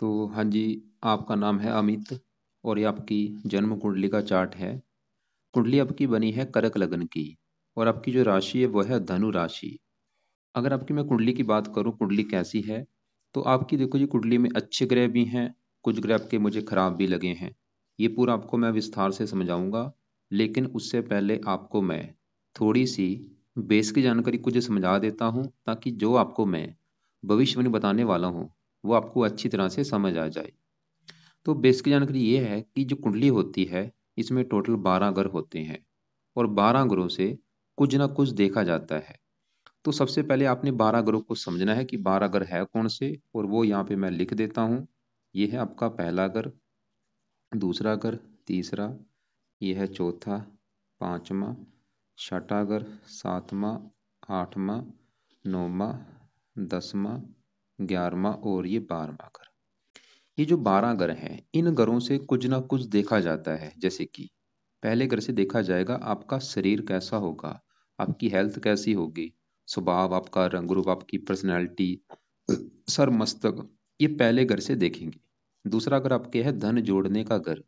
तो हाँ जी, आपका नाम है अमित और ये आपकी जन्म कुंडली का चार्ट है। कुंडली आपकी बनी है कर्क लग्न की और आपकी जो राशि है वो है धनु राशि। अगर आपकी मैं कुंडली की बात करूं, कुंडली कैसी है, तो आपकी देखो जी कुंडली में अच्छे ग्रह भी हैं, कुछ ग्रह आपके मुझे खराब भी लगे हैं। ये पूरा आपको मैं विस्तार से समझाऊंगा, लेकिन उससे पहले आपको मैं थोड़ी सी बेस की जानकारी कुछ समझा देता हूं, ताकि जो आपको मैं भविष्यवाणी बताने वाला हूं वो आपको अच्छी तरह से समझ आ जाए। तो बेस की जानकारी ये है कि जो कुंडली होती है, इसमें टोटल 12 ग्रह होते हैं और 12 ग्रहों से कुछ ना कुछ देखा जाता है। तो सबसे पहले आपने 12 ग्रहों को समझना है कि 12 ग्रह है कौन से, और वो यहाँ पे मैं लिख देता हूँ। ये है आपका पहला ग्रह, दूसरा ग्रह, तीसरा, ये है चौथा, पांचवा, छठा ग्रह, सातवां, आठवां, नौवां, दसवां, 11वां और ये 12वां ग्रह। ये जो 12 ग्रह हैं, इन ग्रहों से कुछ ना कुछ देखा जाता है। जैसे कि पहले ग्रह से देखा जाएगा आपका शरीर कैसा होगा, आपकी हेल्थ कैसी होगी, स्वभाव आपका, रंग रूप, आपकी पर्सनैलिटी, सर मस्तक, ये पहले घर से देखेंगे। दूसरा घर आपके है धन जोड़ने का घर।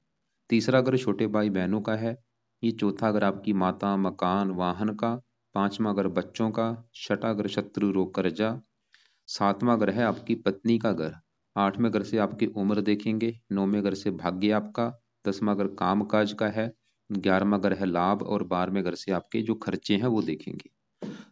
तीसरा घर छोटे भाई बहनों का है। ये चौथा घर आपकी माता, मकान, वाहन का। पांचवा घर बच्चों का। छठा घर शत्रु, रोग, कर्जा। सातवां घर है आपकी पत्नी का घर। आठवें घर से आपकी उम्र देखेंगे। नौवें घर से भाग्य आपका। 10वां घर काम काज का है। 11वां घर है लाभ और 12वें घर से आपके जो खर्चे हैं वो देखेंगे।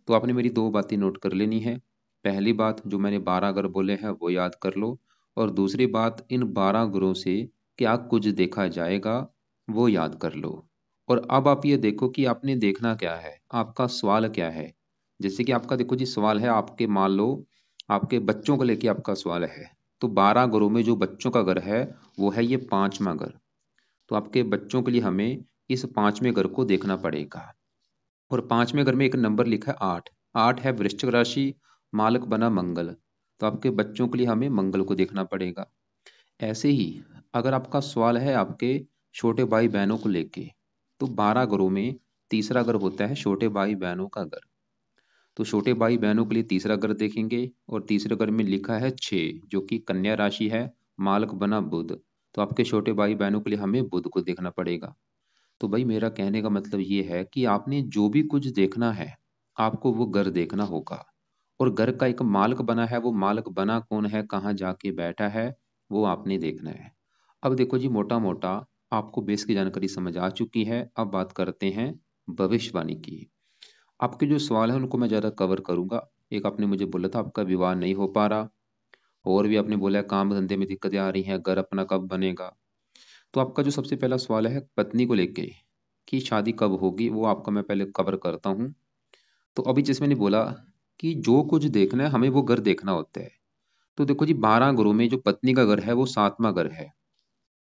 तो आपने मेरी दो बातें नोट कर लेनी है। पहली बात, जो मैंने 12 ग्रह बोले हैं वो याद कर लो, और दूसरी बात, इन 12 ग्रहों से क्या कुछ देखा जाएगा वो याद कर लो। और अब आप ये देखो कि आपने देखना क्या है, आपका सवाल क्या है। जैसे कि आपका देखो जी सवाल है, आपके मान लो आपके बच्चों को लेके आपका सवाल है। तो 12 ग्रहों में जो बच्चों का घर है वो है ये पांचवा घर। तो आपके बच्चों के लिए हमें इस पांचवें घर को देखना पड़ेगा। और पांचवें घर में एक नंबर लिखा है 8। 8 है वृश्चिक राशि, मालक बना मंगल। तो आपके बच्चों के लिए हमें मंगल को देखना पड़ेगा। ऐसे ही अगर आपका सवाल है आपके छोटे भाई बहनों को लेके, तो 12 घरों में तीसरा घर होता है छोटे भाई बहनों का घर। तो छोटे भाई बहनों के लिए तीसरा घर देखेंगे, और तीसरे घर में लिखा है 6, जो कि कन्या राशि है, मालक बना बुध। तो आपके छोटे भाई बहनों के लिए हमें बुध को देखना पड़ेगा। तो भाई मेरा कहने का मतलब ये है कि आपने जो भी कुछ देखना है, आपको वो घर देखना होगा। और घर का एक मालिक बना है, वो मालिक बना कौन है, कहाँ जाके बैठा है, वो आपने देखना है। अब देखो जी, मोटा मोटा आपको बेस की जानकारी समझ आ चुकी है। अब बात करते हैं भविष्यवाणी की। आपके जो सवाल है उनको मैं ज़्यादा कवर करूंगा। एक आपने मुझे बोला था आपका विवाह नहीं हो पा रहा, और भी आपने बोला है काम धंधे में दिक्कतें आ रही हैं, घर अपना कब बनेगा। तो आपका जो सबसे पहला सवाल है पत्नी को लेके कि शादी कब होगी, वो आपका मैं पहले कवर करता हूँ। तो अभी जैसे मैंने बोला कि जो कुछ देखना है हमें वो घर देखना होता है। तो देखो जी, 12 घरों में जो पत्नी का घर है वो 7वां घर है।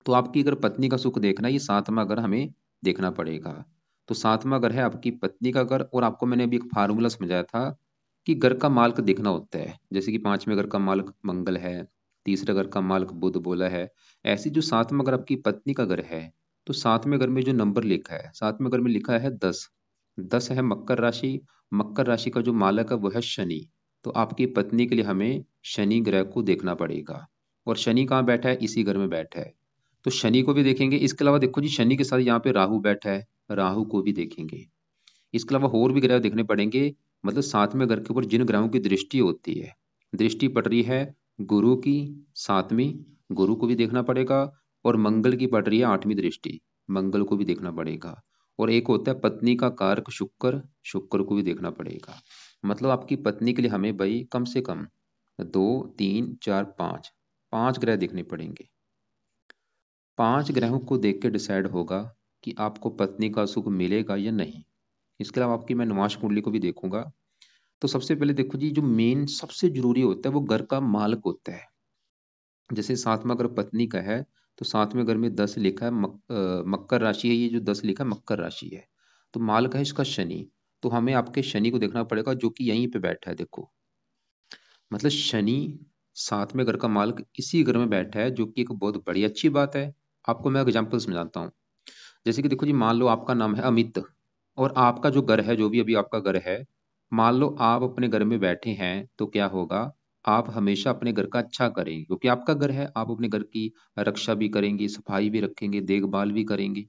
तो आपकी अगर पत्नी का सुख देखना है, ये 7वां घर हमें देखना पड़ेगा। तो 7वां घर है आपकी पत्नी का घर, और आपको मैंने अभी एक फार्मूला समझाया था कि घर का मालिक देखना होता है। जैसे कि 5वें घर का मालिक मंगल है, तीसरे घर का मालिक बुध बोला है। ऐसी जो 7वां घर आपकी पत्नी का घर है, तो 7वें घर में जो नंबर लिखा है, 7वें घर में लिखा है 10। 10 है मकर राशि। मकर राशि का जो मालक है वो है शनि। तो आपकी पत्नी के लिए हमें शनि ग्रह को देखना पड़ेगा। और शनि कहाँ बैठा है, इसी घर में बैठा है। तो शनि को भी देखेंगे। इसके अलावा देखो जी, शनि के साथ यहाँ पे राहु बैठा है, राहु को भी देखेंगे। इसके अलावा और भी ग्रह देखने पड़ेंगे। मतलब 7वें घर के ऊपर जिन ग्रहों की दृष्टि होती है, दृष्टि पड़ रही है गुरु की 7वीं, गुरु को भी देखना पड़ेगा। और मंगल की पड़ रही है 8वीं दृष्टि, मंगल को भी देखना पड़ेगा। और एक होता है पत्नी का कारक शुक्र, शुक्र को भी देखना पड़ेगा। मतलब आपकी पत्नी के लिए हमें भाई कम से कम 2, 3, 4, 5, 5 ग्रह देखने पड़ेंगे। 5 ग्रहों को देख के डिसाइड होगा कि आपको पत्नी का सुख मिलेगा या नहीं। इसके अलावा आपकी मैं नवाश कुंडली को भी देखूंगा। तो सबसे पहले देखो जी, जो मेन सबसे जरूरी होता है वो घर का मालिक होता है। जैसे 7वां घर पत्नी का है, तो 7वें घर में 10 लिखा है, मकर राशि है, ये जो 10 लिखा है मकर राशि है। तो मालिक है इसका शनि। तो हमें आपके शनि को देखना पड़ेगा, जो कि यहीं पे बैठा है देखो। मतलब शनि 7वें घर का मालिक इसी घर में बैठा है, जो कि एक बहुत बड़ी अच्छी बात है। आपको मैं एग्जाम्पल समझाता हूँ। जैसे कि देखो जी, मान लो आपका नाम है अमित, और आपका जो घर है, जो भी अभी आपका घर है, मान लो आप अपने घर में बैठे हैं, तो क्या होगा, आप हमेशा अपने घर का अच्छा करें, क्योंकि आपका घर है, आप अपने घर की रक्षा भी करेंगे, सफाई भी रखेंगे, देखभाल भी करेंगे,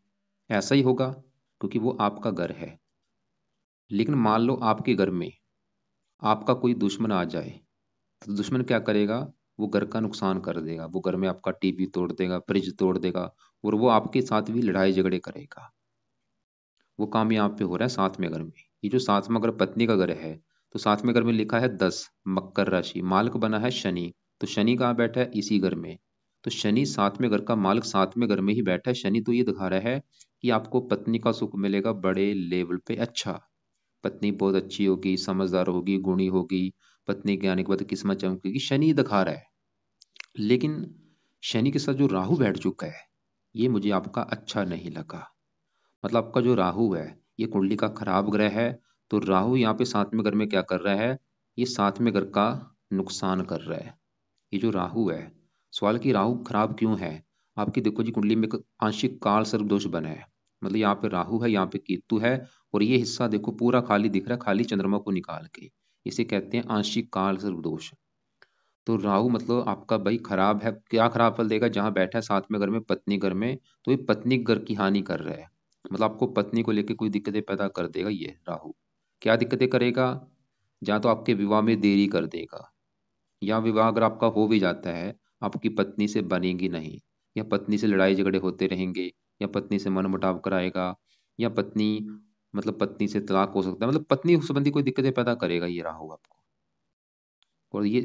ऐसा ही होगा क्योंकि वो आपका घर है। लेकिन मान लो आपके घर में आपका कोई दुश्मन आ जाए, तो दुश्मन क्या करेगा? वो घर का नुकसान कर देगा, वो घर में आपका टीवी तोड़ देगा, फ्रिज तोड़ देगा, और वो आपके साथ भी लड़ाई झगड़े करेगा। वो काम यहाँ पे हो रहा है सातवें घर में। ये जो सातवां घर पत्नी का घर है, तो सातवें घर में लिखा है 10, मकर राशि, मालिक बना है शनि। तो शनि कहाँ बैठा है? इसी घर में। तो शनि सातवें घर का मालिक सातवें घर में ही बैठा है। शनि तो ये दिखा रहा है कि आपको पत्नी का सुख मिलेगा बड़े लेवल पे। अच्छा, पत्नी बहुत अच्छी होगी, समझदार होगी, गुणी होगी, पत्नी के आने के बाद किस्मत चमकेगी, शनि दिखा रहा है। लेकिन शनि के साथ जो राहु बैठ चुका है, ये मुझे आपका अच्छा नहीं लगा। मतलब आपका जो राहु है, ये कुंडली का खराब ग्रह है। तो राहु यहाँ पे सातवें घर में क्या कर रहा है? ये सातवें घर का नुकसान कर रहा है। ये जो राहु है, सवाल कि राहु खराब क्यों है? आपकी देखो जी, कुंडली में एक आंशिक काल सर्प दोष बना है। मतलब यहाँ पे राहु है, यहाँ पे केतु है, और ये हिस्सा देखो पूरा खाली दिख रहा है, खाली चंद्रमा को निकाल के। इसे कहते हैं आंशिक काल सर्प दोष। तो राहु मतलब आपका भाई खराब है। क्या खराब फल देगा? जहां बैठा है सातवें घर में, पत्नी घर में, तो ये पत्नी घर की हानि कर रहा है। मतलब आपको पत्नी को लेकर कोई दिक्कतें पैदा कर देगा ये राहु। क्या दिक्कतें करेगा? जहाँ तो आपके विवाह में देरी कर देगा, या विवाह अगर आपका हो भी जाता है, आपकी पत्नी से बनेगी नहीं, या पत्नी से लड़ाई झगड़े होते रहेंगे, या पत्नी से मनमुटाव कराएगा, या पत्नी मतलब पत्नी से तलाक हो सकता है। मतलब पत्नी संबंधी कोई दिक्कतें पैदा करेगा ये राहु आपको। और ये,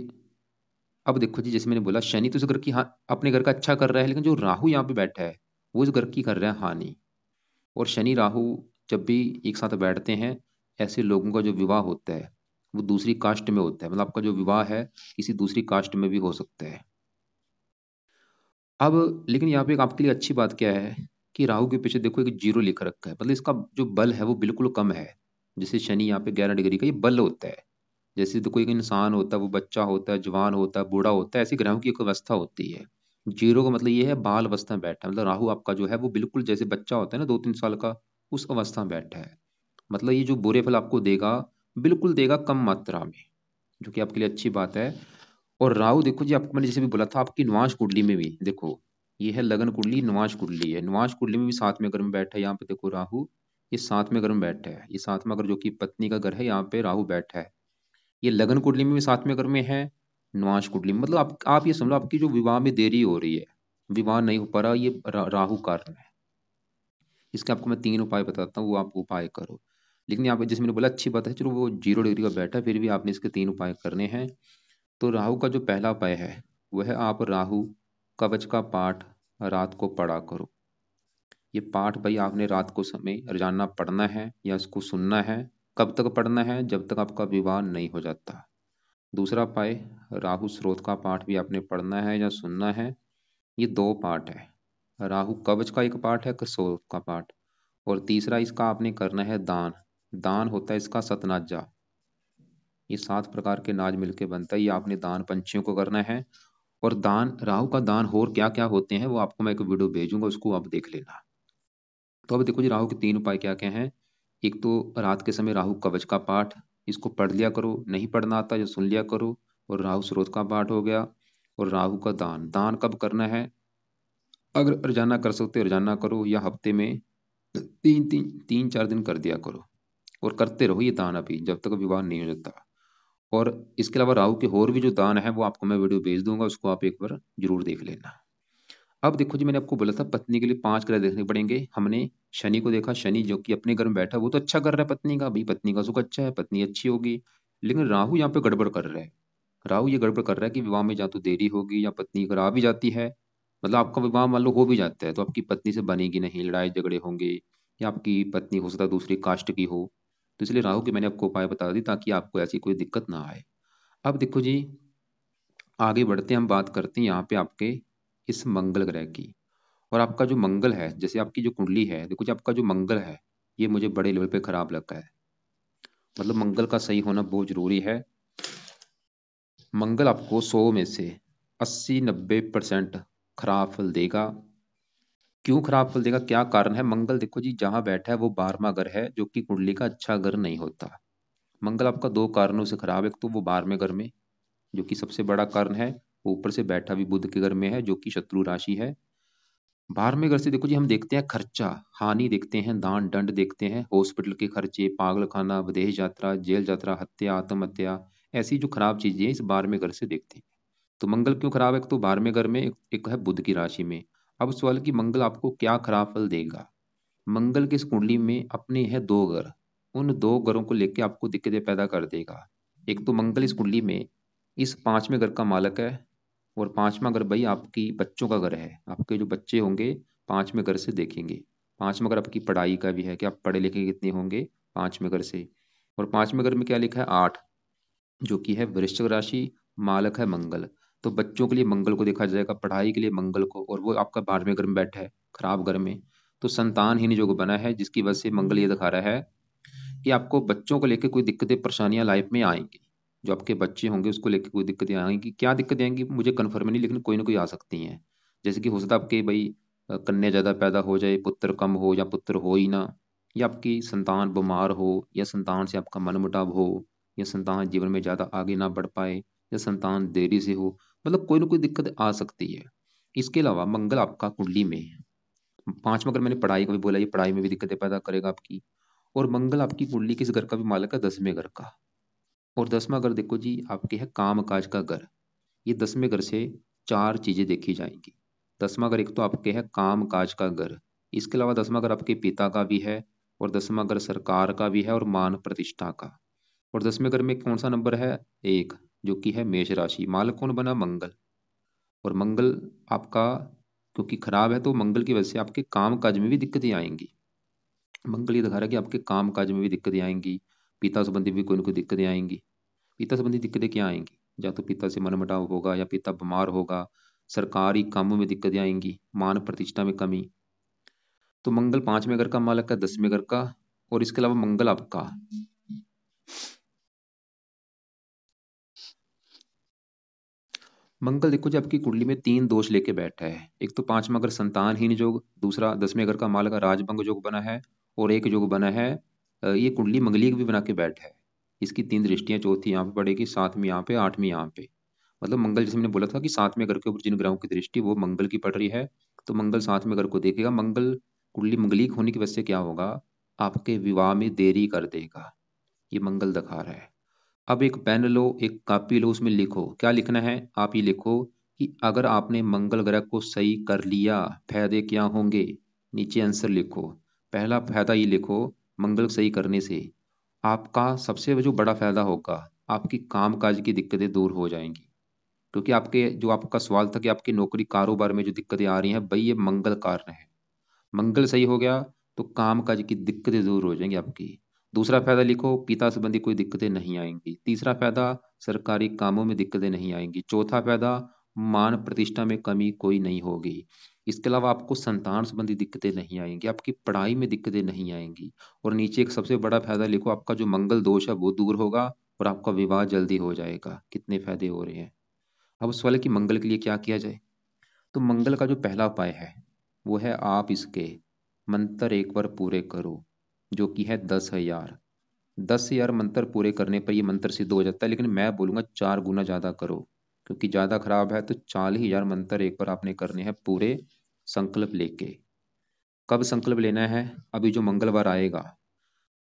अब देखो जी, जैसे मैंने बोला शनि तो इस घर की अपने घर का अच्छा कर रहा है, लेकिन जो राहु यहाँ पे बैठा है वो इस घर की कर रहा है हानि। और शनि राहु जब भी एक साथ बैठते हैं, ऐसे लोगों का जो विवाह होता है वो दूसरी कास्ट में होता है। मतलब आपका जो विवाह है किसी दूसरी कास्ट में भी हो सकता है। अब लेकिन यहाँ पे एक आपके लिए अच्छी बात क्या है कि राहु के पीछे देखो एक जीरो लिख रखा है, मतलब इसका जो बल है वो बिल्कुल कम है। जैसे शनि यहाँ पे 11 डिग्री का ये बल होता है। जैसे तो कोई एक इंसान होता है, वो बच्चा होता है, जवान होता है, बूढ़ा होता है, ऐसी ग्रहों की एक अवस्था होती है। जीरो का मतलब ये है बाल अवस्था में बैठा है। मतलब राहु आपका जो है वो बिल्कुल जैसे बच्चा होता है ना 2-3 साल का, उस अवस्था में बैठा है। मतलब ये जो बुरे फल आपको देगा, बिल्कुल देगा कम मात्रा में, जो कि आपके लिए अच्छी बात है। और राहु देखो जी, आपको मैंने जैसे भी बोला था, आपकी नुआंश कुंडली में भी देखो, ये है लगन कुंडली, नुआंश कुंडली है। नुआंश कुंडली में भी सातवें घर में बैठा है। यहाँ पे देखो राहु, ये सातवें घर में बैठा है। ये सातवां घर जो कि पत्नी का घर है, यहाँ पे राहु बैठा है। ये लगन कुंडली में भी सातवें घर में है, नुआंश कुंडली में। मतलब आप ये समझो आपकी जो विवाह में देरी हो रही है, विवाह नहीं हो पा रहा, ये राहु कारण है। इसके आपको मैं 3 उपाय बताता हूँ, वो आप उपाय करो। लेकिन यहाँ पे जैसे मैंने बोला अच्छी बात है, चलो वो 0 डिग्री का बैठा है, फिर भी आपने इसके 3 उपाय करने हैं। तो राहु का जो पहला उपाय है वह है, आप राहु कवच का पाठ रात को पढ़ा करो। ये पाठ भाई आपने रात को समय रोजाना पढ़ना है या इसको सुनना है। कब तक पढ़ना है? जब तक आपका विवाह नहीं हो जाता। दूसरा उपाय, राहु स्रोत का पाठ भी आपने पढ़ना है या सुनना है। ये 2 पाठ है, राहु कवच का एक पाठ है, स्रोत का पाठ। और तीसरा इसका आपने करना है दान। दान होता है इसका सतनाजा। ये 7 प्रकार के नाज मिलके बनता है, ये आपने दान पंछियों को करना है। और दान, राहु का दान और क्या क्या होते हैं वो आपको मैं एक वीडियो भेजूंगा, उसको आप देख लेना। तो अब देखो जी, राहु के 3 उपाय क्या क्या हैं। एक तो रात के समय राहु कवच का पाठ, इसको पढ़ लिया करो, नहीं पढ़ना आता जो सुन लिया करो। और राहु स्रोत का पाठ हो गया। और राहु का दान, दान कब करना है? अगर रोजाना कर सकते हो रोजाना करो, या हफ्ते में 3-4 दिन कर दिया करो। और करते रहो ये दान अभी जब तक विवाह नहीं हो जाता। और इसके अलावा राहु के और भी जो दान है वो आपको मैं वीडियो भेज दूंगा, उसको आप एक बार जरूर देख लेना। अब देखो जी, मैंने आपको बोला था पत्नी के लिए 5 ग्रह देखने पड़ेंगे। हमने शनि को देखा, शनि जो कि अपने घर में बैठा है वो तो अच्छा कर रहा है पत्नी का, भाई पत्नी का सुख अच्छा है, पत्नी अच्छी होगी। लेकिन राहु यहाँ पे गड़बड़ कर रहा है। राहु ये गड़बड़ कर रहा है कि विवाह में या तो देरी होगी या पत्नी करा भी जाती है। मतलब आपका विवाह मान लो हो भी जाता है तो आपकी पत्नी से बनेगी नहीं, लड़ाई झगड़े होंगे, या आपकी पत्नी हो सकता है दूसरी कास्ट की हो। तो इसलिए राहु के मैंने आपको उपाय बता दी ताकि आपको ऐसी कोई दिक्कत ना आए। अब देखो जी, आगे बढ़ते हैं, हम बात करते हैं यहाँ पे आपके इस मंगल ग्रह की। और आपका जो मंगल है, जैसे आपकी जो कुंडली है, देखो जी आपका जो मंगल है ये मुझे बड़े लेवल पे खराब लगता है। मतलब मंगल का सही होना बहुत जरूरी है। मंगल आपको 100 में से 80-90% खराब फल देगा। क्यों खराब फल देगा, क्या कारण है? मंगल देखो जी जहां बैठा है वो 12वां घर है, जो कि कुंडली का अच्छा घर नहीं होता। मंगल आपका 2 कारणों से खराब है। एक तो वो 12वें घर में, जो कि सबसे बड़ा कारण है। ऊपर से बैठा भी बुध के घर में है, जो कि शत्रु राशि है। 12वें घर से देखो जी, हम देखते हैं खर्चा, हानि देखते हैं, दान दंड देखते हैं, हॉस्पिटल के खर्चे, पागल खाना, विदेश यात्रा, जेल यात्रा, हत्या, आत्महत्या, ऐसी जो खराब चीजें इस 12वें घर से देखते हैं। तो मंगल क्यों खराब है? तो 12वें घर में एक है बुध की राशि में। अब सवाल कि मंगल आपको क्या खराब फल देगा। मंगल की इस कुंडली में अपने है दो घर, उन दो घरों को लेके आपको दिक्कतें पैदा कर देगा। एक तो मंगल इस कुंडली में इस 5वें घर का मालक है, और 5वां घर भाई आपकी बच्चों का घर है। आपके जो बच्चे होंगे 5वें घर से देखेंगे। 5वां घर आपकी पढ़ाई का भी है कि आप पढ़े लिखे कितने होंगे 5वें घर से। और 5वें घर में क्या लिखा है? 8, जो कि है वृश्चिक राशि, मालक है मंगल। तो बच्चों के लिए मंगल को देखा जाएगा, पढ़ाई के लिए मंगल को, और वो आपका 12वें घर में बैठा है, खराब घर में। तो संतानहीन योग बना है, जिसकी वजह से मंगल ये दिखा रहा है कि आपको बच्चों को लेकर कोई दिक्कतें परेशानियां लाइफ में आएंगी। जो आपके बच्चे होंगे उसको लेकर कोई दिक्कतें आएंगी। क्या दिक्कतें आएंगी मुझे कन्फर्म नहीं, लेकिन कोई ना कोई आ सकती हैं। जैसे कि हो सकता है आपके भाई कन्या ज्यादा पैदा हो जाए, पुत्र कम हो, या पुत्र हो ही ना, या आपकी संतान बीमार हो, या संतान से आपका मनमुटाव हो, या संतान जीवन में ज्यादा आगे ना बढ़ पाए, या संतान देरी से हो। मतलब कोई ना कोई दिक्कत आ सकती है। इसके अलावा मंगल आपका कुंडली में 5वां, अगर मैंने पढ़ाई का भी बोला, ये पढ़ाई में भी दिक्कतें पैदा करेगा आपकी। और मंगल आपकी कुंडली किस घर का भी मालक है? 10वें घर का। और 10वां घर देखो जी आपके है काम काज का घर। ये 10वें घर से चार चीजें देखी जाएंगी। 10वां घर एक तो आपके है काम काज का घर। इसके अलावा 10वां घर आपके पिता का भी है, और 10वां घर सरकार का भी है, और मान प्रतिष्ठा का। और 10वें घर में कौन सा नंबर है? 1, जो कि है मेष राशि। मालक कौन बना? मंगल। और मंगल आपका क्योंकि खराब है, तो मंगल की वजह से आपके काम काज में भी दिक्कतें आएंगी। मंगल ये दिखा रहा है कि आपके काम काज में भी दिक्कतें आएंगी, पिता संबंधी भी कोई ना कोई दिक्कतें आएंगी। पिता संबंधी दिक्कतें क्या आएंगी? या तो पिता से मनमुटाव होगा, या पिता बीमार होगा, सरकारी कामों में दिक्कतें आएंगी, मान प्रतिष्ठा में कमी। तो मंगल 5वें घर का मालक है, 10वें घर का। और इसके अलावा मंगल आपका मंगल देखो जी आपकी कुंडली में 3 दोष लेके बैठा है। एक तो 5वां घर संतानहीन योग, दूसरा 10वें घर का मालक राजभंग योग बना है, और एक योग बना है ये कुंडली मंगलिक भी बना के बैठा है। इसकी 3 दृष्टियां, चौथी यहाँ पे पड़ेगी, 7वीं यहाँ पे, 8वीं यहाँ पे। मतलब मंगल, जैसे मैंने बोला था कि 7वें घर के ऊपर जिन ग्रहों की दृष्टि वो मंगल की पड़ रही है, तो मंगल 7वें घर को देखेगा। मंगल कुंडली मंगलिक होने की वजह से क्या होगा? आपके विवाह में देरी कर देगा, ये मंगल दिखा रहा है। अब एक पेन लो, एक कॉपी लो, उसमें लिखो। क्या लिखना है? आप ये लिखो कि अगर आपने मंगल ग्रह को सही कर लिया, फायदे क्या होंगे। नीचे आंसर लिखो। पहला फायदा ये लिखो, मंगल सही करने से आपका सबसे जो बड़ा फायदा होगा, आपकी कामकाज की दिक्कतें दूर हो जाएंगी। क्योंकि आपके जो आपका सवाल था कि आपकी नौकरी कारोबार में जो दिक्कतें आ रही हैं, भाई ये मंगल कारण है। मंगल सही हो गया तो काम काज की दिक्कतें दूर हो जाएंगी आपकी। दूसरा फायदा लिखो, पिता संबंधी कोई दिक्कतें नहीं आएंगी। तीसरा फायदा, सरकारी कामों में दिक्कतें नहीं आएंगी। चौथा फायदा, मान प्रतिष्ठा में कमी कोई नहीं होगी। इसके अलावा आपको संतान संबंधी दिक्कतें नहीं आएंगी, आपकी पढ़ाई में दिक्कतें नहीं आएंगी। और नीचे एक सबसे बड़ा फायदा लिखो, आपका जो मंगल दोष है वो दूर होगा, और आपका विवाह जल्दी हो जाएगा। कितने फायदे हो रहे हैं। अब सवाल है कि मंगल के लिए क्या किया जाए। तो मंगल का जो पहला उपाय है वो है, आप इसके मंत्र एक बार पूरे करो, जो कि है 10,000। 10,000 मंत्र पूरे करने पर ये मंत्र सिद्ध हो जाता है, लेकिन मैं बोलूंगा 4 गुना ज्यादा करो, क्योंकि ज्यादा खराब है। तो 40,000 मंत्र एक बार आपने करने हैं पूरे, संकल्प लेके। कब संकल्प लेना है? अभी जो मंगलवार आएगा,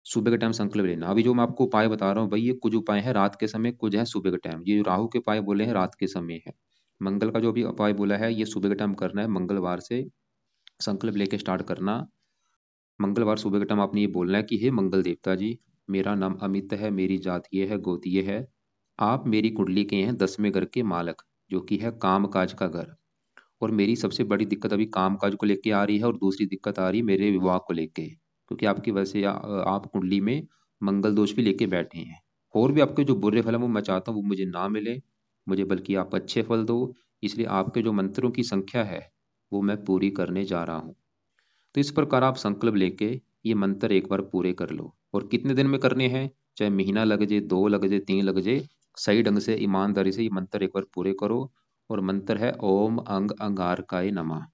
सुबह के टाइम संकल्प लेना। अभी जो मैं आपको उपाय बता रहा हूँ भाई, ये कुछ उपाय है रात के समय, कुछ है सुबह के टाइम। ये जो राहु के उपाय बोले हैं रात के समय है। मंगल का जो भी उपाय बोला है ये सुबह के टाइम करना है, मंगलवार से संकल्प लेके स्टार्ट करना। मंगलवार सुबह के टाइम आपने ये बोलना है कि हे मंगल देवता जी, मेरा नाम अमित है, मेरी जात ये है, गोत्र ये है। आप मेरी कुंडली के हैं 10वें घर के मालक, जो कि है काम काज का घर। और मेरी सबसे बड़ी दिक्कत अभी काम काज को लेके आ रही है, और दूसरी दिक्कत आ रही है मेरे विवाह को लेके, क्योंकि आपकी वजह से आप कुंडली में मंगल दोष भी लेके बैठे हैं। और भी आपके जो बुरे फल है वो मैं चाहता हूँ वो मुझे ना मिले, मुझे बल्कि आप अच्छे फल दो। इसलिए आपके जो मंत्रों की संख्या है वो मैं पूरी करने जा रहा हूँ। तो इस प्रकार आप संकल्प लेके ये मंत्र एक बार पूरे कर लो। और कितने दिन में करने हैं? चाहे महीना लग जाए, 2 लग जाए, 3 लग जाए, सही ढंग से ईमानदारी से ये मंत्र एक बार पूरे करो। और मंत्र है ओम अंग अंगारकाय नमः।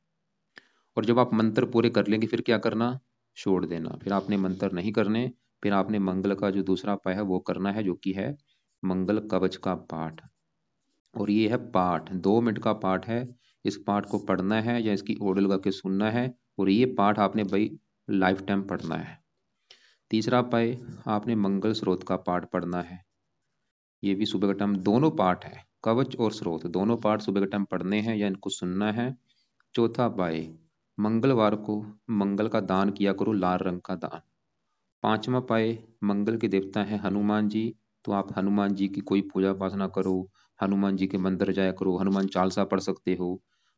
और जब आप मंत्र पूरे कर लेंगे फिर क्या करना? छोड़ देना, फिर आपने मंत्र नहीं करने। फिर आपने मंगल का जो दूसरा उपाय है वो करना है, जो कि है मंगल कवच का पाठ। और ये है पाठ, 2 मिनट का पाठ है। इस पाठ को पढ़ना है या इसकी ऑडियो लगा के सुनना है, और ये पाठ आपने भाई लाइफ टाइम पढ़ना है। तीसरा पाए, आपने मंगल स्रोत का पाठ पढ़ना है। ये भी सुबह का टाइम, दोनों पाठ है, कवच और स्रोत दोनों पाठ सुबह के टाइम पढ़ने हैं या इनको सुनना है। चौथा पाए, मंगलवार को मंगल का दान किया करो, लाल रंग का दान। पांचवा पाए, मंगल के देवता हैं हनुमान जी, तो आप हनुमान जी की कोई पूजा उपासना करो, हनुमान जी के मंदिर जाया करो, हनुमान चालीसा पढ़ सकते हो,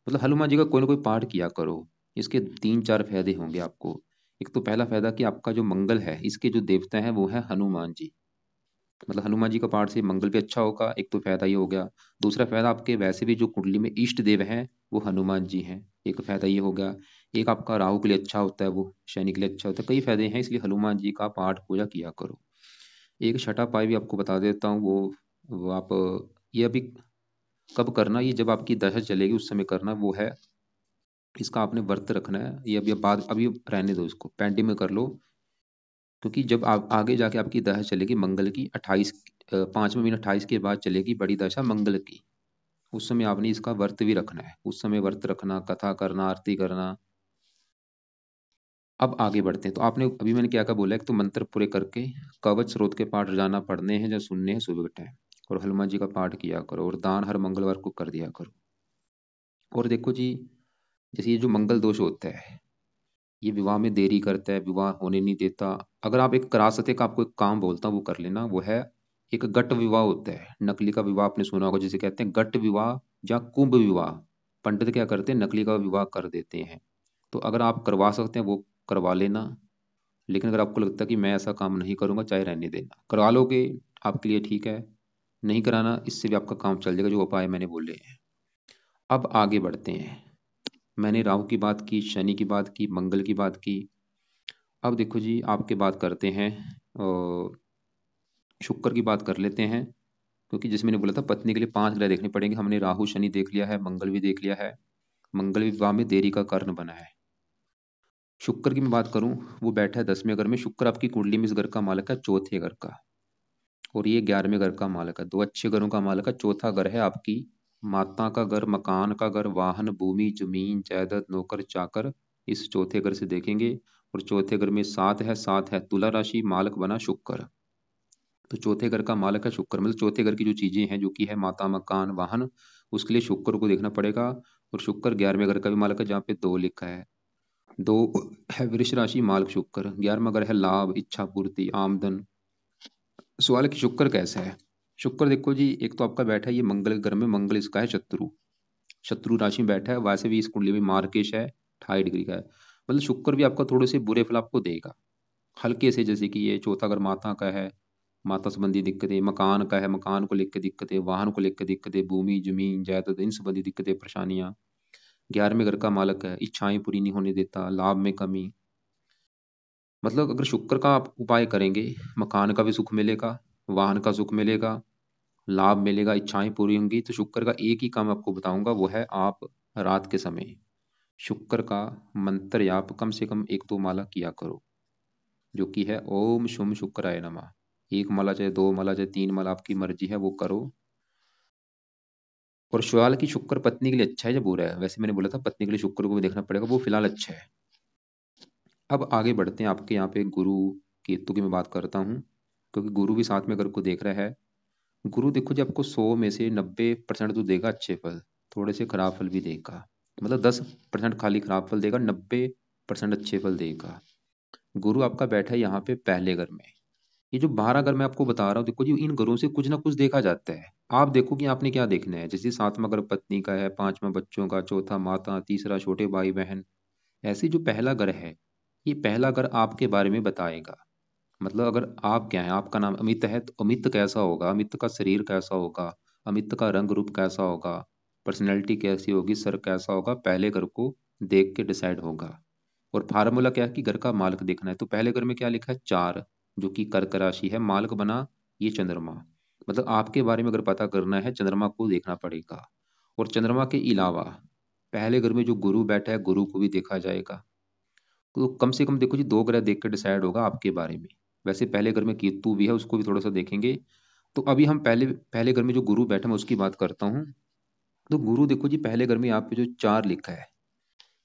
मतलब हनुमान जी का कोई ना कोई पाठ किया करो। इसके 3-4 फायदे होंगे आपको। एक तो पहला फायदा कि आपका जो मंगल है, इसके जो देवता है वो है हनुमान जी, मतलब हनुमान जी का पाठ से मंगल भी अच्छा होगा, एक तो फायदा ये हो गया। दूसरा फायदा, आपके वैसे भी जो कुंडली में इष्ट देव हैं वो हनुमान जी हैं, एक फायदा ये हो गया। एक आपका राहु के लिए अच्छा होता है, वो शनि के लिए अच्छा होता है, कई फायदे हैं, इसलिए हनुमान जी का पाठ पूजा किया करो। एक छठा पाई भी आपको बता देता हूँ, वो आप ये अभी कब करना, ये जब आपकी दशा चलेगी उस समय करना, वो है इसका आपने व्रत रखना है। ये अभी बाद अभी रहने दो, इसको पेंडिंग में कर लो, क्योंकि जब आप आगे जाके आपकी दशा चलेगी मंगल की 28, 5वें महीने 28 के बाद चलेगी बड़ी दशा मंगल की, उस समय आपने इसका व्रत भी रखना है, उस समय व्रत रखना, कथा करना, आरती करना। अब आगे बढ़ते हैं, तो आपने अभी मैंने क्या क्या बोला, एक तो मंत्र पूरे करके कवच स्रोत के पाठ रोजाना पढ़ने हैं या सुनने हैं सुबह के टाइम, और हनुमान जी का पाठ किया करो, और दान हर मंगलवार को कर दिया करो। और देखो जी, जैसे ये जो मंगल दोष होता है, ये विवाह में देरी करता है, विवाह होने नहीं देता। अगर आप एक करा सकते का आपको एक काम बोलता हूँ वो कर लेना, वो है एक गट विवाह होता है, नकली का विवाह आपने सुना होगा, जिसे कहते हैं गट विवाह या कुंभ विवाह। पंडित क्या करते हैं, नकली का विवाह कर देते हैं। तो अगर आप करवा सकते हैं वो करवा लेना, लेकिन अगर आपको लगता है कि मैं ऐसा काम नहीं करूंगा, चाहे रहने देना, करवा लोगे आपके लिए ठीक है, नहीं कराना इससे भी आपका काम चल जाएगा, जो उपाय मैंने बोले हैं। अब आगे बढ़ते हैं, मैंने राहु की बात की, शनि की बात की, मंगल की बात की। अब देखो जी, आपके बात करते हैं शुक्र की बात कर लेते हैं, क्योंकि जैसे मैंने बोला था पत्नी के लिए 5 ग्रह देखने पड़ेंगे, हमने राहु शनि देख लिया है, मंगल भी देख लिया है। मंगल विवाह में देरी का कारण बना है। शुक्र की मैं बात करूं, वो बैठा है 10वें घर में, शुक्र आपकी कुंडली में इस घर का मालक है, चौथे घर का, और ये 11वें घर का मालक है, दो अच्छे घरों का मालक है। चौथा घर है आपकी माता का घर, मकान का घर, वाहन, भूमि, जमीन, जायदाद, नौकर चाकर, इस चौथे घर से देखेंगे। और चौथे घर में 7 है तुला राशि, मालक बना शुक्र। तो चौथे घर का मालक है शुक्र, मतलब चौथे घर की जो चीजें हैं, जो कि है माता, मकान, वाहन, उसके लिए शुक्र को देखना पड़ेगा। और शुक्र 11वें घर का भी मालक है, जहाँ पे 2 लिखा है। 2 है वृष राशि, मालक शुक्र। 11वां घर है लाभ, इच्छा पूर्ति, आमदन। सवाल है कि शुक्र कैसा है। शुक्र देखो जी, एक तो आपका बैठा है ये मंगल घर में, मंगल इसका है शत्रु, शत्रु राशि में बैठा है, वैसे भी इस कुंडली में मार्केश है, 28 डिग्री का है, मतलब शुक्र भी आपका थोड़े से बुरे फल आपको देगा, हल्के से। जैसे कि ये चौथा घर माता का है, माता संबंधी दिक्कतें, मकान का है, मकान को लेकर दिक्कतें, वाहन को लेकर दिक्कतें, भूमि जमीन जायदाद इन संबंधी दिक्कतें परेशानियां। 11वें घर का मालक है, इच्छाएं पूरी नहीं होने देता, लाभ में कमी। मतलब अगर शुक्र का आप उपाय करेंगे, मकान का भी सुख मिलेगा, वाहन का सुख मिलेगा, लाभ मिलेगा, इच्छाएं पूरी होंगी। तो शुक्र का एक ही काम आपको बताऊंगा, वो है आप रात के समय शुक्र का मंत्र जाप कम से कम 1-2 माला किया करो, जो कि है ओम शुम शुक्राय नमः। 1 माला चाहे 2 माला चाहे 3 माला, आपकी मर्जी है, वो करो। और सवाल की शुक्र पत्नी के लिए अच्छा है या बुरा है, वैसे मैंने बोला था पत्नी के लिए शुक्र को भी देखना पड़ेगा, वो फिलहाल अच्छा है। अब आगे बढ़ते हैं, आपके यहाँ पे गुरु केतु की मैं बात करता हूँ, क्योंकि गुरु भी साथ में घर को देख रहा है। गुरु देखो जी, आपको 100 में से 90% तो देगा अच्छे फल, थोड़े से खराब फल भी देगा, मतलब 10% खाली खराब फल देगा, 90% अच्छे फल देगा। गुरु आपका बैठा है यहाँ पे पहले घर में। ये जो 12 घर मैं आपको बता रहा हूँ, देखो जी इन घरों से कुछ ना कुछ देखा जाता है। आप देखो कि आपने क्या देखना है, जैसे 7वां घर पत्नी का है, 5वां बच्चों का, चौथा माता, तीसरा छोटे भाई बहन। ऐसे जो पहला घर है, ये पहला घर आपके बारे में बताएगा। मतलब अगर आप क्या है, आपका नाम अमित है, तो अमित कैसा होगा, अमित का शरीर कैसा होगा, अमित का रंग रूप कैसा होगा, पर्सनैलिटी कैसी होगी, सर कैसा होगा, पहले घर को देख के डिसाइड होगा। और फार्मूला क्या है कि घर का मालक देखना है, तो पहले घर में क्या लिखा है 4, जो कि कर्क राशि है, मालक बना ये चंद्रमा। मतलब आपके बारे में अगर पता करना है, चंद्रमा को देखना पड़ेगा। और चंद्रमा के अलावा पहले घर में जो गुरु बैठा है, गुरु को भी देखा जाएगा। तो कम से कम देखो जी 2 ग्रह देख कर डिसाइड होगा आपके बारे में। वैसे पहले घर में केतु भी है, उसको भी थोड़ा सा देखेंगे। तो अभी हम पहले पहले घर में जो गुरु बैठा मैं उसकी बात करता हूँ। तो गुरु देखो जी, पहले घर में यहाँ पे जो 4 लिखा है,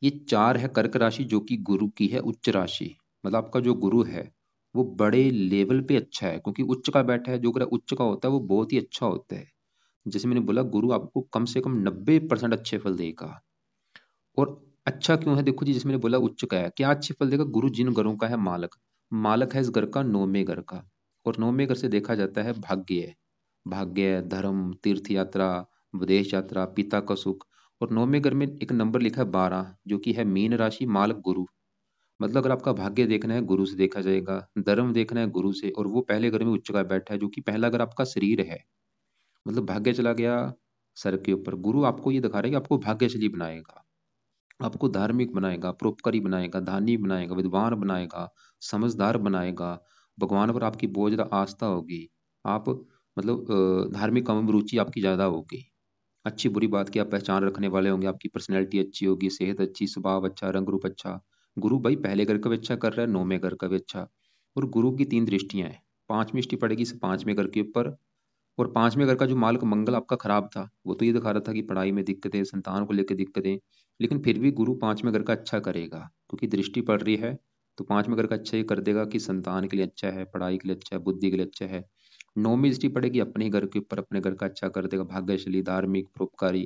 ये 4 है कर्क राशि, जो कि गुरु की है उच्च राशि। मतलब आपका जो गुरु है वो बड़े लेवल पे अच्छा है, क्योंकि उच्च का बैठा है। जो ग्रह उच्च का होता है वो बहुत ही अच्छा होता है। जैसे मैंने बोला, गुरु आपको कम से कम 90% अच्छे फल देगा। और अच्छा क्यों है देखो जी, जैसे मैंने बोला उच्च का है, क्या अच्छे फल देगा? गुरु जिन घरों का है मालक, मालक है इस घर का 9वें घर का। और 9वें घर से देखा जाता है भाग्य, भाग्य, धर्म, तीर्थ यात्रा, विदेश यात्रा, पिता का सुख। और 9वें घर में एक नंबर लिखा है 12, जो कि है मीन राशि, मालक गुरु। मतलब अगर आपका भाग्य देखना है, गुरु से देखा जाएगा। धर्म देखना है, गुरु से। और वो पहले घर में उच्च का बैठा है, जो कि पहला घर आपका शरीर है। मतलब भाग्य चला गया सर के ऊपर। गुरु आपको ये दिखा रहा है कि आपको भाग्यशाली बनाएगा, आपको धार्मिक बनाएगा, परोपकारी बनाएगा, दानी बनाएगा, विद्वान बनाएगा, समझदार बनाएगा। भगवान पर आपकी बहुत ज्यादा आस्था होगी। आप मतलब धार्मिक कामों में रुचि आपकी ज्यादा होगी। अच्छी बुरी बात की आप पहचान रखने वाले होंगे, आपकी पर्सनैलिटी अच्छी होगी, सेहत अच्छी, स्वभाव अच्छा, रंग रूप अच्छा। गुरु भाई पहले घर का भी अच्छा कर रहा है, 9वें घर का भी अच्छा। और गुरु की 3 दृष्टियां हैं। 5वीं दृष्टि पड़ेगी इस 5वें घर के ऊपर। और 5वें घर का जो मालक मंगल आपका खराब था, वो तो ये दिखा रहा था कि पढ़ाई में दिक्कतें, संतान को लेकर दिक्कतें। लेकिन फिर भी गुरु 5वें घर का अच्छा करेगा, क्योंकि दृष्टि पड़ रही है। तो 5वें घर का अच्छा ही कर देगा कि संतान के लिए अच्छा है, पढ़ाई के लिए अच्छा है, बुद्धि के लिए अच्छा है। 9वीं दृष्टि पड़ेगी अपने ही घर के ऊपर, अपने घर का अच्छा कर देगा, भाग्यशाली, धार्मिक, परोपकारी।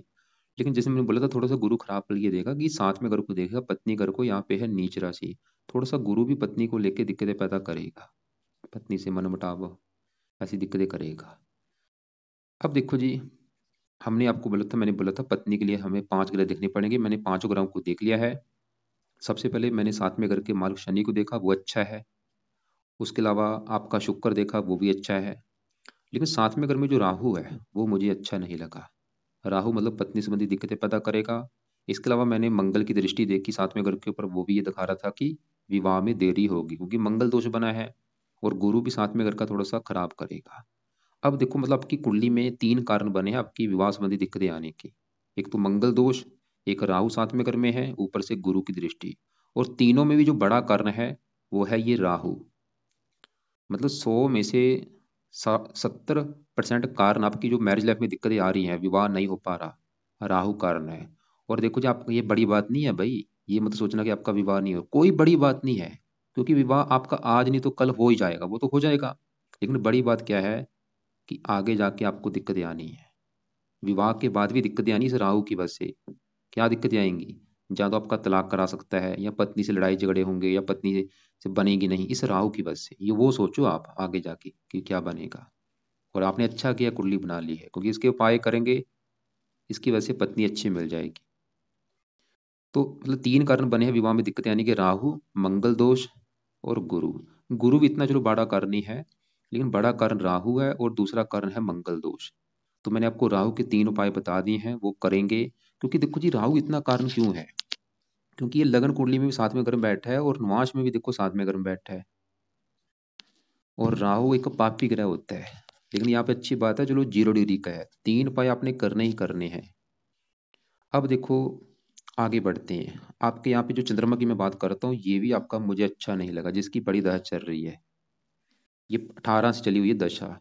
लेकिन जैसे मैंने बोला था, थोड़ा सा गुरु खराब पल ये देगा कि 7वें घर को देखेगा, पत्नी घर को। यहाँ पे है नीच राशि। थोड़ा सा गुरु भी पत्नी को लेकर दिक्कतें पैदा करेगा, पत्नी से मनमुटाव, ऐसी दिक्कतें करेगा। अब देखो जी, हमने आपको बोला था, मैंने बोला था पत्नी के लिए हमें 5 ग्रह देखने पड़ेंगे। मैंने 5 ग्रहों को देख लिया है। सबसे पहले मैंने 7वें घर के मालिक शनि को देखा, वो अच्छा है। उसके अलावा आपका शुक्र देखा, वो भी अच्छा है। लेकिन 7वें घर में जो राहु है वो मुझे अच्छा नहीं लगा। राहु मतलब पत्नी संबंधी दिक्कतें पैदा करेगा। इसके अलावा मैंने मंगल की दृष्टि देखी 7वें घर के ऊपर, वो भी ये दिखा रहा था कि विवाह में देरी होगी, क्योंकि मंगल दोष बना है। और गुरु भी 7वें घर का थोड़ा सा खराब करेगा। अब देखो, मतलब आपकी कुंडली में 3 कारण बने हैं आपकी विवाह संबंधी दिक्कतें आने के। एक तो मंगल दोष, एक राहु 7वें घर में है, ऊपर से गुरु की दृष्टि। और तीनों में भी जो बड़ा कारण है वो है ये राहु। मतलब 100 में से 70% कारण आपकी जो मैरिज लाइफ में दिक्कतें आ रही हैं, विवाह नहीं हो पा रहा, राहु कारण है। और देखो जी, आप ये बड़ी बात नहीं है भाई। ये मत सोचना कि आपका विवाह नहीं हो, कोई बड़ी बात नहीं है। क्योंकि विवाह आपका आज नहीं तो कल हो ही जाएगा, वो तो हो जाएगा। लेकिन बड़ी बात क्या है कि आगे जाके आपको दिक्कतें आनी है। विवाह के बाद भी दिक्कतें आनी इस राहु की वजह से। क्या दिक्कतें आएंगी? या तो आपका तलाक करा सकता है, या पत्नी से लड़ाई झगड़े होंगे, या पत्नी से बनेगी नहीं इस राहु की वजह से। ये वो सोचो आप आगे जाके कि क्या बनेगा। और आपने अच्छा किया कुंडली बना ली है, क्योंकि इसके उपाय करेंगे, इसकी वजह से पत्नी अच्छी मिल जाएगी। तो मतलब 3 कारण बने हैं विवाह में दिक्कतें, यानी कि राहु, मंगल दोष और गुरु। गुरु भी इतना चलो बड़ा कारण नहीं है, लेकिन बड़ा कारण राहु है और दूसरा कारण है मंगल दोष। तो मैंने आपको राहु के 3 उपाय बता दिए हैं, वो करेंगे। क्योंकि देखो जी, राहु इतना कारण क्यों है? क्योंकि ये लगन कुंडली में भी 7वें घर में बैठा है, और नुआश में भी देखो 7वें घर में बैठा है। और राहु एक पापी ग्रह होता है। लेकिन यहाँ पे अच्छी बात है, चलो 0 डिग्री का है, 3 उपाय आपने करने ही करने हैं। अब देखो, आगे बढ़ते हैं। आपके यहाँ पे जो चंद्रमा की मैं बात करता हूँ, ये भी आपका मुझे अच्छा नहीं लगा, जिसकी बड़ी दशा चल रही है। ये 18 से चली हुई है दशा,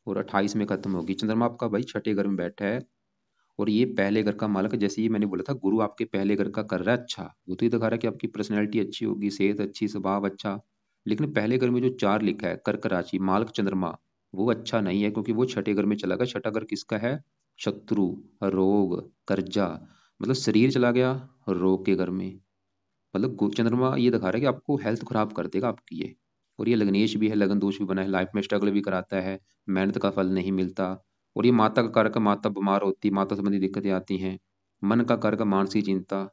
और 28 में खत्म होगी। चंद्रमा आपका भाई 6ठे घर में बैठा है, और ये पहले घर का मालक है। जैसे ये मैंने बोला था, गुरु आपके पहले घर का कर रहा है अच्छा, वो तो ये दिखा रहा है कि आपकी पर्सनैलिटी अच्छी होगी, सेहत अच्छी, स्वभाव अच्छा। लेकिन पहले घर में जो 4 लिखा है कर्क राशि, मालक चंद्रमा, वो अच्छा नहीं है, क्योंकि वो 6ठे घर में चला गया। 6ठा घर किसका है? शत्रु, रोग, कर्जा। मतलब शरीर चला गया रोग के घर में। मतलब चंद्रमा ये दिखा रहा है कि आपको हेल्थ खराब कर देगा आपकी ये। और ये लग्नेश भी है, लगन दोष भी बना है, लाइफ में स्ट्रगल भी कराता है, मेहनत का फल नहीं मिलता। और ये माता का कारक है, माता बीमार होती है, माता संबंधी दिक्कतें आती हैं। मन का कारक है, मानसिक चिंता।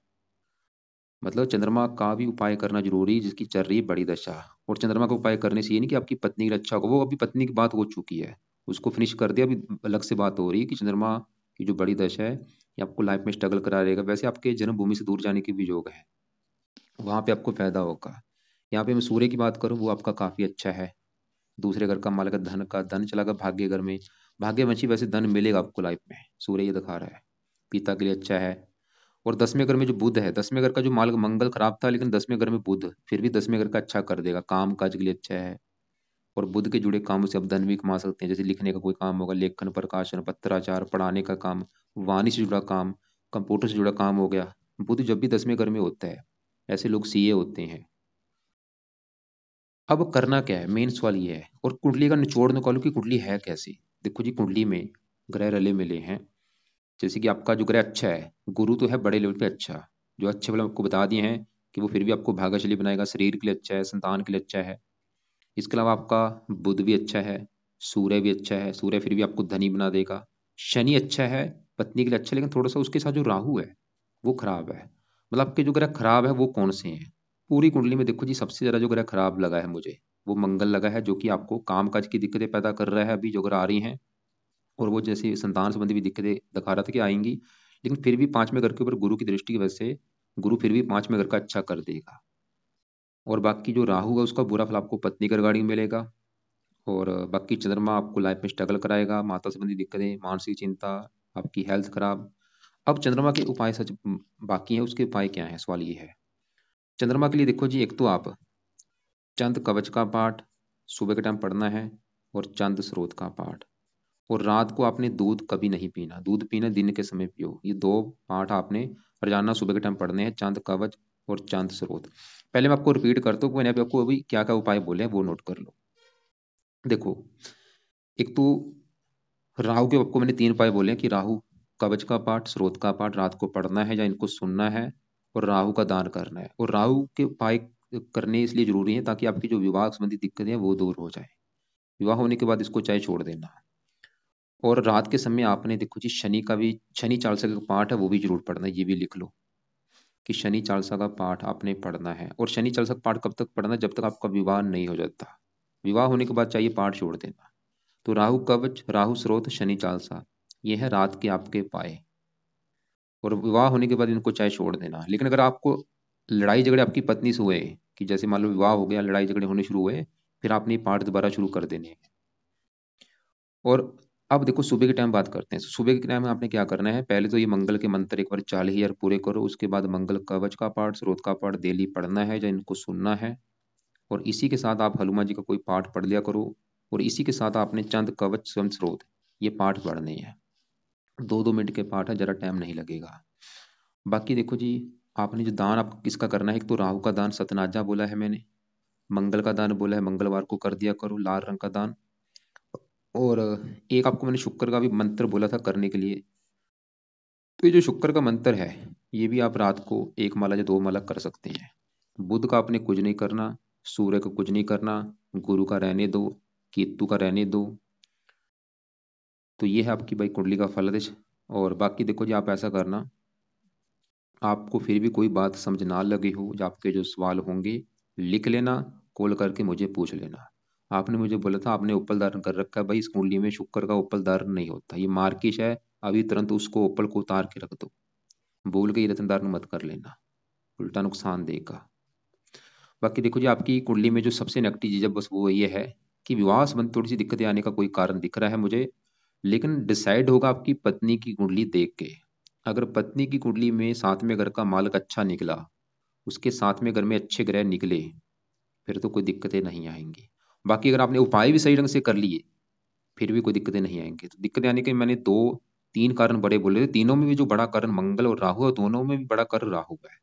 मतलब चंद्रमा का भी उपाय करना जरूरी है, जिसकी चल रही है बड़ी दशा। और चंद्रमा का उपाय करने से ये नहीं कि आपकी पत्नी के लिए अच्छा होगा, वो अभी पत्नी की बात हो चुकी है, उसको फिनिश कर दिया। अभी अलग से बात हो रही है कि चंद्रमा की जो बड़ी दशा है, ये आपको लाइफ में स्ट्रगल करा रहेगा। वैसे आपके जन्मभूमि से दूर जाने की भी योग है, वहां पे आपको फायदा होगा। यहाँ पे मैं सूर्य की बात करूँ, वो आपका काफी अच्छा है। दूसरे घर का मालिक है, धन का, धन चला गया भाग्य घर में। भाग्यवंशी वैसे धन मिलेगा आपको लाइफ में, सूर्य ये दिखा रहा है। पिता के लिए अच्छा है। और 10वें घर में जो बुध है, 10वें घर का जो मालिक मंगल खराब था, लेकिन 10वें घर में बुध फिर भी 10वें घर का अच्छा कर देगा, काम काज के लिए अच्छा है। और बुध के जुड़े कामों से आप धन भी कमा सकते हैं, जैसे लिखने का कोई काम होगा, लेखन, प्रकाशन, पत्राचार, पढ़ाने का काम, वाणी से जुड़ा काम, कंप्यूटर से जुड़ा काम हो गया। बुध जब भी 10वें घर में होता है, ऐसे लोग सीए होते हैं। अब करना क्या है, मेन सवाल ये है। और कुंडली का निचोड़ निकालो कि कुंडली है कैसी। देखो जी, कुंडली में ग्रह रले मिले हैं। जैसे कि आपका जो ग्रह अच्छा है, गुरु तो है बड़े लेवल पे अच्छा, जो अच्छे वाले आपको बता दिए हैं कि वो फिर भी आपको भाग्यशाली बनाएगा, शरीर के लिए अच्छा है, संतान के लिए अच्छा है। इसके अलावा आपका बुध भी अच्छा है, सूर्य भी अच्छा है, सूर्य फिर भी आपको धनी बना देगा। शनि अच्छा है, पत्नी के लिए अच्छा है, लेकिन थोड़ा सा उसके साथ जो राहु है वो खराब है। मतलब आपके जो ग्रह खराब है वो कौन से हैं। पूरी कुंडली में देखो जी, सबसे ज्यादा जो ग्रह खराब लगा है मुझे, वो मंगल लगा है, जो कि आपको काम काज की दिक्कतें पैदा कर रहा है अभी जो ग्रह आ रही हैं। और वो जैसे संतान संबंधी भी दिक्कतें दिखा रहा था कि आएंगी, लेकिन फिर भी 5वें घर के ऊपर गुरु की दृष्टि की वजह से गुरु फिर भी 5वें घर का अच्छा कर देगा। और बाकी जो राहु है उसका बुरा फल आपको पत्नी का रिगार्डिंग मिलेगा। और बाकी चंद्रमा आपको लाइफ में स्ट्रगल कराएगा, माता संबंधी दिक्कतें, मानसिक चिंता, आपकी हेल्थ खराब। अब चंद्रमा के उपाय सच बाकी हैं, उसके उपाय क्या है, सवाल ये है। चंद्रमा के लिए देखो जी, एक तो आप चंद कवच का पाठ सुबह के टाइम पढ़ना है, और चंद स्रोत का पाठ। और रात को आपने दूध कभी नहीं पीना, दूध पीना दिन के समय पियो। ये दो पाठ आपने रोजाना सुबह के टाइम पढ़ने हैं, चंद कवच और चंद स्रोत। पहले मैं आपको रिपीट करता हूँ, मैंने आपको अभी क्या क्या उपाय बोले हैं वो नोट कर लो। देखो, एक तो राहु के आपको मैंने 3 उपाय बोले हैं कि राहु कवच का पाठ, स्रोत का पाठ रात को पढ़ना है या इनको सुनना है, और राहु का दान करना है। और राहु के उपाय करने इसलिए जरूरी है ताकि आपकी जो विवाह संबंधी दिक्कतें हैं वो दूर हो जाए। विवाह होने के बाद इसको चाहे छोड़ देना। और रात के समय आपने देखो जी, शनि का भी, शनि चालीसा का पाठ है वो भी जरूर पढ़ना है, ये भी लिख लो कि शनि चालीसा का पाठ आपने पढ़ना है। और शनि चालीसा का पाठ कब तक पढ़ना है, जब तक आपका विवाह नहीं हो जाता। विवाह होने के बाद चाहिए पाठ छोड़ देना। तो राहु कवच, राहु स्रोत, शनि चालीसा, ये है रात के आपके उपाय। और विवाह होने के बाद इनको चाहे छोड़ देना। लेकिन अगर आपको लड़ाई झगड़े आपकी पत्नी से हुए, कि जैसे मान लो विवाह हो गया, लड़ाई झगड़े होने शुरू हुए, फिर आपने ये पाठ दोबारा शुरू कर देने हैं। और अब देखो, सुबह के टाइम बात करते हैं। सुबह के टाइम में आपने क्या करना है, पहले तो ये मंगल के मंत्र एक बार 40,000 पूरे करो। उसके बाद मंगल कवच का पाठ, स्रोत का पाठ डेली पढ़ना है या इनको सुनना है। और इसी के साथ आप हनुमान जी का कोई पाठ पढ़ लिया करो। और इसी के साथ आपने चंद कवच स्वयं स्रोत ये पाठ पढ़ने हैं। 2-2 मिनट के पाठ है, जरा टाइम नहीं लगेगा। बाकी देखो जी, आपने जो दान आप किसका करना है, एक तो राहु का दान सतनाजा बोला है मैंने, मंगल का दान बोला है मंगलवार को कर दिया करो लाल रंग का दान। और एक आपको मैंने शुक्र का भी मंत्र बोला था करने के लिए। तो ये जो शुक्र का मंत्र है, ये भी आप रात को 1 माला या 2 माला कर सकते हैं। बुध का आपने कुछ नहीं करना, सूर्य का कुछ नहीं करना, गुरु का रहने दो, केतु का रहने दो। तो ये है आपकी भाई कुंडली का फलदेश। और बाकी देखो जी, आप ऐसा करना, आपको फिर भी कोई बात समझ ना लगी हो, या आपके जो सवाल होंगे लिख लेना, कॉल करके मुझे पूछ लेना। आपने मुझे बोला था आपने उपल धारण कर रखा है, भाई इस कुंडली में शुक्र का उपल धारण नहीं होता, ये मार्किश है। अभी तुरंत उसको उपल को उतार के रख दो, भूल के ये रत्न धारण मत कर लेना, उल्टा नुकसान देगा। बाकी देखो जी, आपकी कुंडली में जो सबसे नेगेटिव चीज है बस वो ये है कि विवाह संबंध थोड़ी सी दिक्कतें आने का कोई कारण दिख रहा है मुझे। लेकिन डिसाइड होगा आपकी पत्नी की कुंडली देख के। अगर पत्नी की कुंडली में 7वें घर का मालक अच्छा निकला, उसके 7वें घर में अच्छे ग्रह निकले, फिर तो कोई दिक्कतें नहीं आएंगी। बाकी अगर आपने उपाय भी सही ढंग से कर लिए, फिर भी कोई दिक्कतें नहीं आएंगी। तो दिक्कतें आने के मैंने 2-3 कारण बड़े बोले थे, तीनों में भी जो बड़ा कारण मंगल और राहु है, दोनों में भी बड़ा कारण राहु है।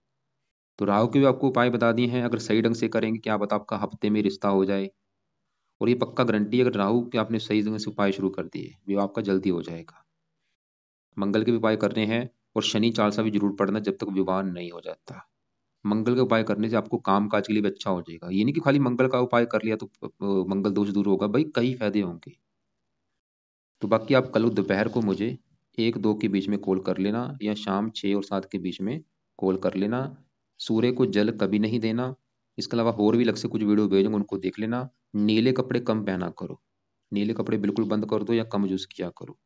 तो राहु के भी आपको उपाय बता दिए हैं, अगर सही ढंग से करेंगे क्या पता आपका हफ्ते में रिश्ता हो जाए। और ये पक्का गारंटी, अगर राहु के आपने सही ढंग से उपाय शुरू कर दिए, विवाह आपका जल्दी हो जाएगा। मंगल के भी उपाय करने हैं, और शनि चालीसा भी जरूर पढ़ना जब तक विवाह नहीं हो जाता। मंगल का उपाय करने से आपको काम काज के लिए भी अच्छा हो जाएगा। ये नहीं कि खाली मंगल का उपाय कर लिया तो मंगल दोष दूर होगा, भाई कई फायदे होंगे। तो बाकी आप कल दोपहर को मुझे 1-2 के बीच में कॉल कर लेना, या शाम 6 और 7 के बीच में कॉल कर लेना। सूर्य को जल कभी नहीं देना। इसके अलावा और भी अलग से कुछ वीडियो भेजूंगा, उनको देख लेना। नीले कपड़े कम पहना करो, नीले कपड़े बिल्कुल बंद कर दो या कम यूज किया करो।